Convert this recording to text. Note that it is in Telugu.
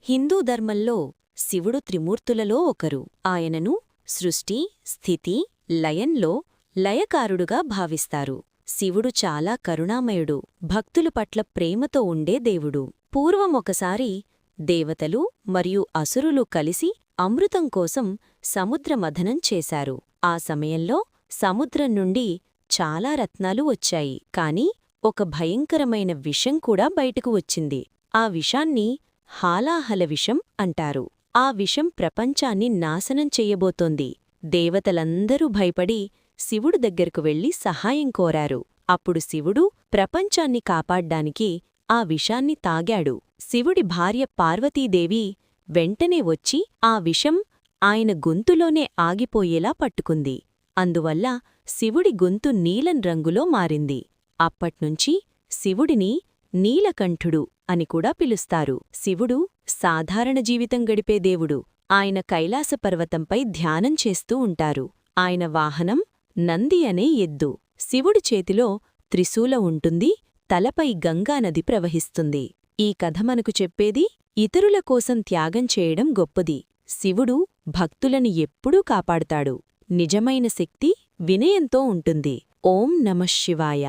హిందూ ధర్మంలో శివుడు త్రిమూర్తులలో ఒకరు. ఆయనను సృష్టి, స్థితి, లయంలో లయకారుడుగా భావిస్తారు. శివుడు చాలా కరుణామయుడు, భక్తుల పట్ల ప్రేమతో ఉండే దేవుడు. పూర్వం ఒకసారి దేవతలు మరియు అసురులు కలిసి అమృతం కోసం సముద్రమథనం చేశారు. ఆ సమయంలో సముద్రం నుండి చాలా రత్నాలు వచ్చాయి. కాని ఒక భయంకరమైన విషం కూడా బయటకు వచ్చింది. ఆ విషాన్ని హాలాహల విషం అంటారు. ఆ విషం ప్రపంచాన్ని నాశనం చెయ్యబోతోంది. దేవతలందరూ భయపడి శివుడు దగ్గరకు వెళ్లి సహాయం కోరారు. అప్పుడు శివుడు ప్రపంచాన్ని కాపాడ్డానికి ఆ విషాన్ని తాగాడు. శివుడి భార్య పార్వతీదేవి వెంటనే వచ్చి ఆ విషం ఆయన గొంతులోనే ఆగిపోయేలా పట్టుకుంది. అందువల్ల శివుడి గొంతు నీలం రంగులో మారింది. అప్పట్నుంచి శివుడిని నీలకంఠుడు అని కూడా పిలుస్తారు. శివుడు సాధారణ జీవితం గడిపే దేవుడు. ఆయన కైలాసపర్వతంపై ధ్యానం చేస్తూ ఉంటారు. ఆయన వాహనం నంది అనే ఎద్దు. శివుడి చేతిలో త్రిశూలం ఉంటుంది. తలపై గంగానది ప్రవహిస్తుంది. ఈ కథ మనకు చెప్పేది, ఇతరుల కోసం త్యాగం చేయడం గొప్పది. శివుడు భక్తులను ఎప్పుడూ కాపాడుతాడు. నిజమైన శక్తి వినయంతో ఉంటుంది. ఓం నమః శివాయ.